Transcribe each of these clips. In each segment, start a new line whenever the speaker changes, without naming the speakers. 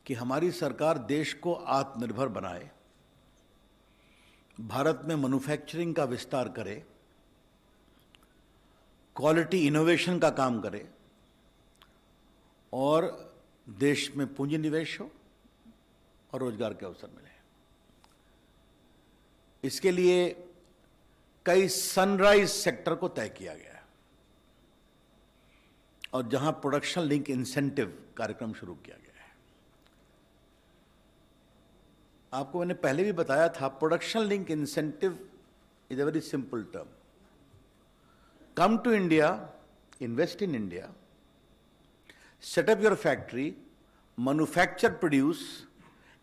कि हमारी सरकार देश को आत्मनिर्भर बनाए, भारत में मैन्युफैक्चरिंग का विस्तार करे, क्वालिटी इनोवेशन का काम करे और देश में पूंजी निवेश हो और रोजगार के अवसर मिले। इसके लिए कई सनराइज सेक्टर को तय किया गया है और जहां प्रोडक्शन लिंक इंसेंटिव कार्यक्रम शुरू किया गया है। आपको मैंने पहले भी बताया था, production link incentive is a very simple term. Come to India, invest in India, set up your factory, manufacture, produce,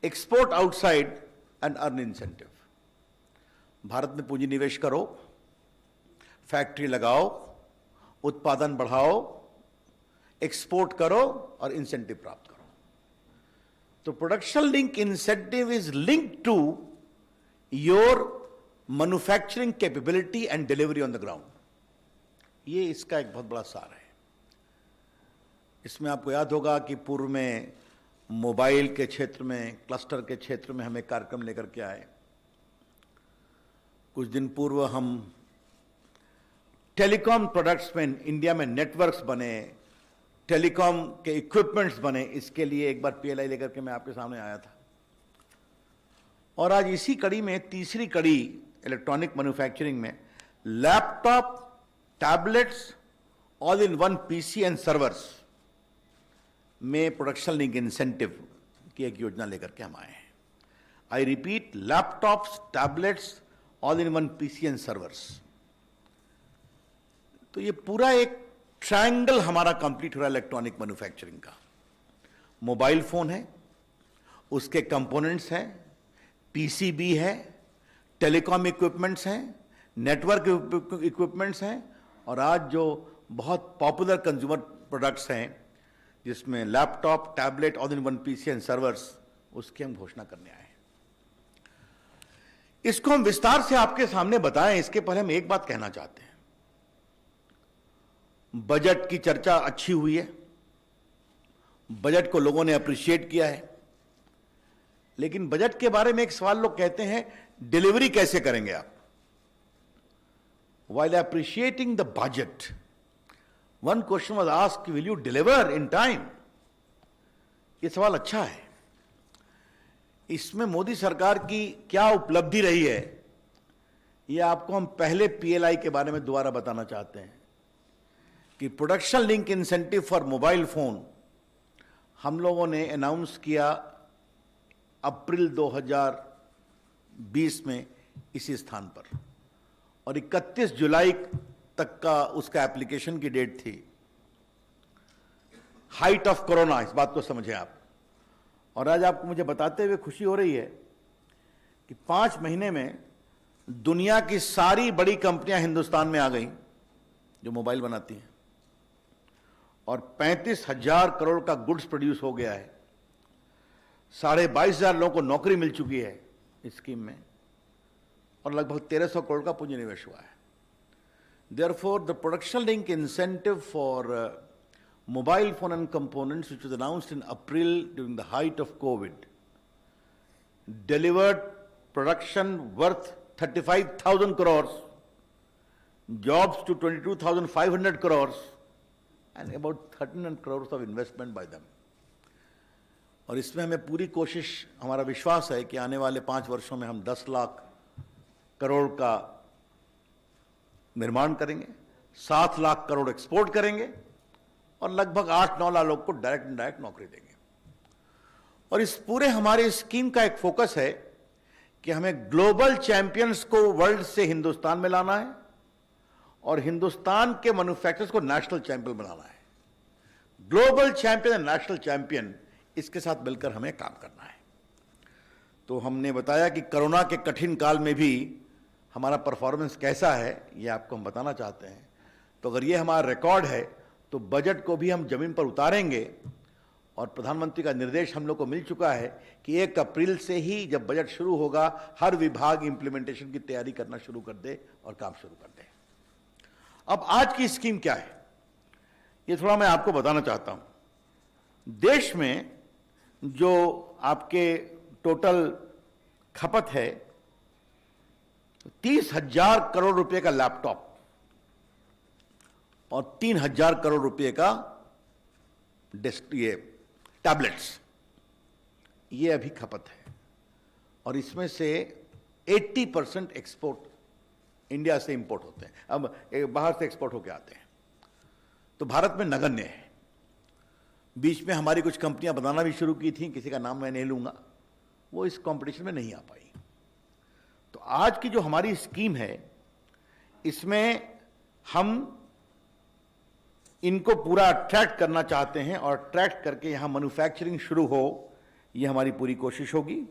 export outside and earn incentive. Bharat में पूंजी निवेश करो, फैक्ट्री लगाओ, उत्पादन बढ़ाओ, एक्सपोर्ट करो और इंसेंटिव प्राप्त करो। तो production link incentive is linked to your manufacturing capability and delivery on the ground. ये इसका एक बहुत बड़ा सार है। इसमें आपको याद होगा कि पूर्व में मोबाइल के क्षेत्र में, क्लस्टर के क्षेत्र में हम एक कार्यक्रम लेकर के आए। कुछ दिन पूर्व हम टेलीकॉम प्रोडक्ट्स में इंडिया में नेटवर्क्स बने, टेलीकॉम के इक्विपमेंट्स बने, इसके लिए एक बार पीएलआई लेकर के मैं आपके सामने आया था। और आज इसी कड़ी में तीसरी कड़ी इलेक्ट्रॉनिक मैन्युफैक्चरिंग में laptop, tablets, all in one PC and servers में प्रोडक्शन लिंक इंसेंटिव की एक योजना लेकर के हम आए हैं। I repeat, laptops, tablets, all in one PC and servers. तो ये पूरा एक ट्रायंगल हमारा कंप्लीट हो रहा है इलेक्ट्रॉनिक मैन्युफैक्चरिंग का। मोबाइल फोन है, उसके कंपोनेंट्स हैं, पीसीबी है, टेलीकॉम इक्विपमेंट्स हैं, नेटवर्क इक्विपमेंट्स हैं और आज जो बहुत पॉपुलर कंज्यूमर प्रोडक्ट्स हैं जिसमें laptop, tablet, all in one PC and servers, उसकी हम घोषणा करने आए हैं। इसको हम विस्तार से आपके सामने बताएं, इसके पहले हम एक बात कहना चाहते हैं। बजट की चर्चा अच्छी हुई है, बजट को लोगों ने अप्रिशिएट किया है, लेकिन बजट के बारे में एक सवाल लोग कहते हैं, डिलीवरी कैसे करेंगे आप? While appreciating the budget, one question was asked, will you deliver in time? ये सवाल अच्छा है। इसमें मोदी सरकार की क्या उपलब्धि रही है, ये आपको हम पहले पीएलआई के बारे में दोबारा बताना चाहते हैं कि production link incentive for mobile phone हम लोगों ने अनाउंस किया अप्रैल 2020 में इसी स्थान पर और 31 जुलाई तक का उसका एप्लीकेशन की डेट थी। हाइट ऑफ कोरोना, इस बात को समझें आप। और आज आपको मुझे बताते हुए खुशी हो रही है कि 5 महीने में दुनिया की सारी बड़ी कंपनियां हिंदुस्तान में आ गई जो मोबाइल बनाती हैं और 35,000 करोड़ का गुड्स प्रोड्यूस हो गया है। 22,500 लोगों को नौकरी मिल चुकी है इस स्कीम में और लगभग 1,300 करोड़ का पूंजी निवेश हुआ है। Therefore, the production link incentive for mobile phone and components, which was announced in April during the height of COVID, delivered production worth 35,000 crores, jobs to 22,500 crores, and about 1,300 crores of investment by them. और इसमें हमें पूरी कोशिश, हमारा विश्वास है कि आने वाले 5 वर्षों में हम 10 लाख करोड़ का निर्माण करेंगे, 7 लाख करोड़ एक्सपोर्ट करेंगे और लगभग 8-9 लाख लोग को डायरेक्ट इनडायरेक्ट नौकरी देंगे। और इस पूरे हमारे स्कीम का एक फोकस है कि हमें ग्लोबल चैंपियंस को वर्ल्ड से हिंदुस्तान में लाना है और हिंदुस्तान के मैन्युफैक्चरर्स को नेशनल चैंपियन बनाना है। Global champion and national champion, इसके साथ मिलकर हमें काम करना है। तो हमने बताया कि कोरोना के कठिन काल में भी हमारा परफॉर्मेंस कैसा है, ये आपको हम बताना चाहते हैं। तो अगर ये हमारा रिकॉर्ड है तो बजट को भी हम जमीन पर उतारेंगे और प्रधानमंत्री का निर्देश हम लोग को मिल चुका है कि 1 अप्रैल से ही जब बजट शुरू होगा, हर विभाग इंप्लीमेंटेशन की तैयारी करना शुरू कर दे और काम शुरू कर दे। अब आज की स्कीम क्या है, ये थोड़ा मैं आपको बताना चाहता हूं। देश में जो आपके टोटल खपत है 30,000 करोड़ रुपए का लैपटॉप और 3,000 करोड़ रुपए का ये टैबलेट्स, ये अभी खपत है। और इसमें से 80% एक्सपोर्ट इंडिया से इंपोर्ट होते हैं, अब बाहर से एक्सपोर्ट होके आते हैं। तो भारत में नगण्य है। बीच में हमारी कुछ कंपनियां बनाना भी शुरू की थी, किसी का नाम मैं नहीं लूंगा, वो इस कंपटीशन में नहीं आ पाई। तो आज की जो हमारी स्कीम है, इसमें हम इनको पूरा अट्रैक्ट करना चाहते हैं और अट्रैक्ट करके यहां मैन्युफैक्चरिंग शुरू हो, ये हमारी पूरी कोशिश होगी।